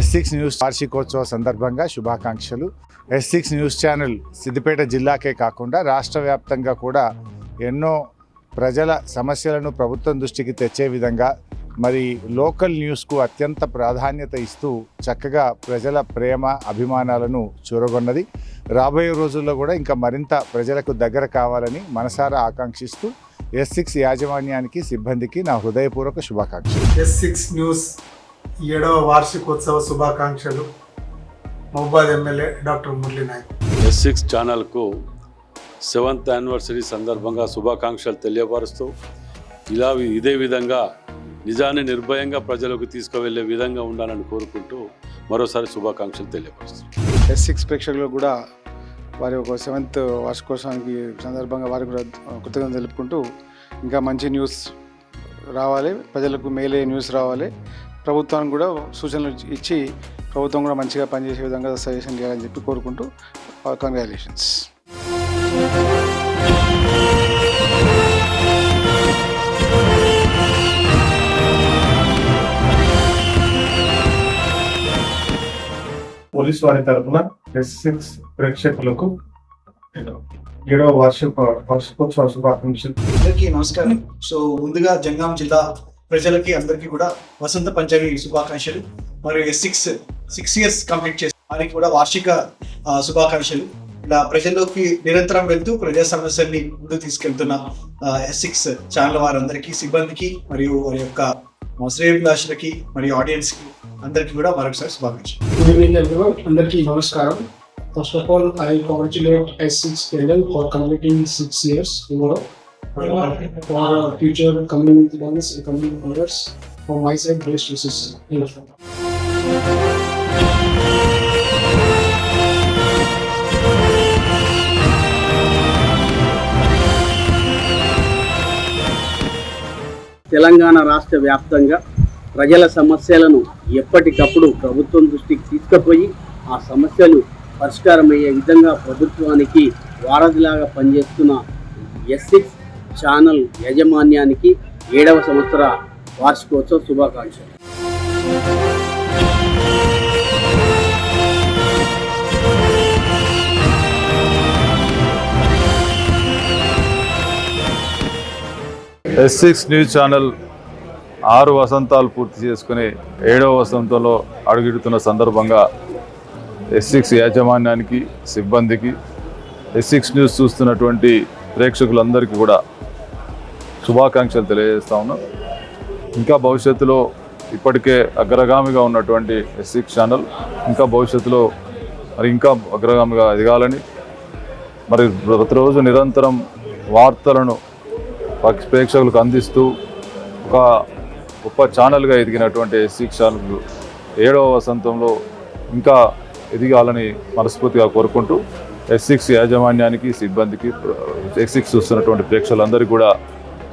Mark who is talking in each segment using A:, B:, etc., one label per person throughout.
A: S6 news వార్షికోత్సవ సందర్భంగా శుభాకాంక్షలు. S6 న్యూస్ ఛానల్ సిద్దిపేట జిల్లాకే కాకుండా రాష్ట్ర వ్యాప్తంగా కూడా ఎన్నో ప్రజల సమస్యలను ప్రభుత్వం దృష్టికి తెచ్చే విధంగా మరి లోకల్ న్యూస్కు అత్యంత ప్రాధాన్యత ఇస్తూ చక్కగా ప్రజల ప్రేమ అభిమానాలను చూరగొన్నది. రాబోయే రోజుల్లో కూడా ఇంకా మరింత ప్రజలకు దగ్గర కావాలని మనసారా ఆకాంక్షిస్తూ S6 యాజమాన్యానికి సిబ్బందికి నా హృదయపూర్వక శుభాకాంక్షలు.
B: S6 న్యూస్ 7వ వార్షికోత్సవ శుభాకాంక్షలు. Mahabubabad MLA doctor Murali Naik.
C: S6 ఛానల్కు 7th యానివర్సరీ సందర్భంగా శుభాకాంక్షలు తెలియపరుస్తూ ఇదే విధంగా నిజాన్ని నిర్భయంగా ప్రజలకు తీసుకువెళ్లే విధంగా ఉండాలని కోరుకుంటూ మరోసారి శుభాకాంక్షలు తెలియపరుస్తాం.
D: S6 ప్రేక్షకులు కూడా వారి ఒక 7th వార్షికోత్సవానికి సందర్భంగా వారికి కూడా కృతజ్ఞతలు తెలుపుకుంటూ ఇంకా మంచి న్యూస్ రావాలి, ప్రజలకు మేలే న్యూస్ రావాలి, ప్రభుత్వానికి కూడా సూచనలు ఇచ్చి ప్రభుత్వం కూడా మంచిగా పనిచేసే విధంగా సజెషన్ చేయాలని చెప్పి కోరుకుంటూ కంగ్రాచులేషన్స్.
B: పోలీస్ వారి తరఫున S6 ప్రేక్షకులకు 7వ వార్షికోత్సవ శుభాకాంక్షలు.
E: అందరికీ నమస్కారం. సో ముందుగా జనగాం జిల్లా ప్రజలకి అందరికీ కూడా వసంత పంచమి శుభాకాంక్షలు. మరియు S6 ఇయర్స్ కంప్లీట్ చేసి వారికి కూడా వార్షిక శుభాకాంక్షలు. ఇలా ప్రజల్లోకి నిరంతరం వెళ్తూ ప్రజా సమస్యల్ని ముందుకు తీసుకెళ్తున్న S6 ఛానల్ వారందరికీ, సిబ్బందికి మరియు వారి యొక్క శ్రేయోభిలాషులకి మరియు ఆడియన్స్కి అందరికీ కూడా మరొకసారి శుభాకాంక్షలు.
F: Good evening everyone. అందరికీ నమస్కారం. First of all, I congratulate S6 channel for completing 6 years tomorrow. For future coming events and coming orders, from my side, best wishes. Thank you.
G: Telangana రాష్ట్ర వ్యాప్తంగా ప్రజల సమస్యలను ఎప్పటికప్పుడు ప్రభుత్వం దృష్టికి తీసుకుపోయి ఆ సమస్యలు పరిష్కారమయ్యే విధంగా ప్రభుత్వానికి వారధిలాగా పనిచేస్తున్న S6 ఛానల్ యాజమాన్యానికి 7వ సంవత్సర వార్షికోత్సవ శుభాకాంక్షలు.
H: S6 న్యూస్ ఛానల్ 6 వసంతాలు పూర్తి చేసుకుని 7వ వసంతంలో అడుగుడుతున్న సందర్భంగా S6 యాజమాన్యానికి, సిబ్బందికి, S6 న్యూస్ చూస్తున్నటువంటి ప్రేక్షకులందరికీ కూడా శుభాకాంక్షలు తెలియజేస్తా ఉన్నాం. ఇంకా భవిష్యత్తులో ఇప్పటికే అగ్రగామిగా ఉన్నటువంటి S6 ఛానల్ ఇంకా భవిష్యత్తులో మరి ఇంకా అగ్రగామిగా ఎదగాలని, మరి ప్రతిరోజు నిరంతరం వార్తలను ప్రేక్షకులకు అందిస్తూ ఒక గొప్ప ఛానల్గా ఎదిగినటువంటి S6 ఛానల్ 7వ వసంతంలో ఇంకా ఎదిగాలని మనస్ఫూర్తిగా కోరుకుంటూ S6 యాజమాన్యానికి, సిబ్బందికి, S6 చూస్తున్నటువంటి ప్రేక్షకులందరికీ కూడా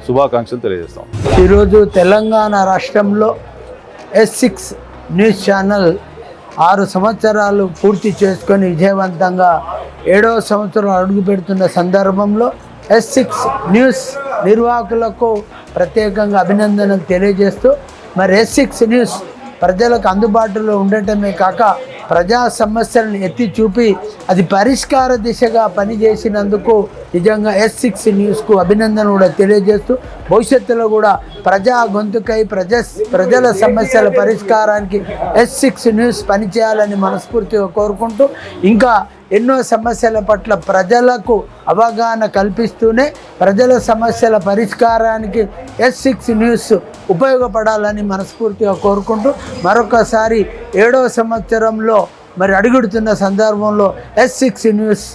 H: శుభాకాంక్షలు తెలియజేస్తాం.
I: ఈరోజు తెలంగాణ రాష్ట్రంలో S6 న్యూస్ ఛానల్ 6 సంవత్సరాలు పూర్తి చేసుకొని విజయవంతంగా 7వ సంవత్సరం అడుగు పెడుతున్న సందర్భంలో S6 న్యూస్ నిర్వాహకులకు ప్రత్యేకంగా అభినందనలు తెలియజేస్తూ, మరి S6 న్యూస్ ప్రజలకు అందుబాటులో ఉండటమే కాక ప్రజా సమస్యలను ఎత్తి చూపి అది పరిష్కార దిశగా పనిచేసినందుకు నిజంగా S6 న్యూస్కు అభినందన కూడా తెలియజేస్తూ, భవిష్యత్తులో కూడా ప్రజా గొంతుకై ప్రజల సమస్యల పరిష్కారానికి S6 న్యూస్ పనిచేయాలని మనస్ఫూర్తిగా కోరుకుంటూ, ఇంకా ఎన్నో సమస్యల పట్ల ప్రజలకు అవగాహన కల్పిస్తూనే ప్రజల సమస్యల పరిష్కారానికి S6 న్యూస్ ఉపయోగపడాలని మనస్ఫూర్తిగా కోరుకుంటూ, మరొకసారి 7వ సంవత్సరంలో మరి అడుగుడుతున్న సందర్భంలో S6 న్యూస్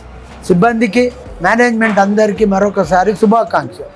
I: సిబ్బందికి, మేనేజ్మెంట్ అందరికీ మరొకసారి శుభాకాంక్షలు.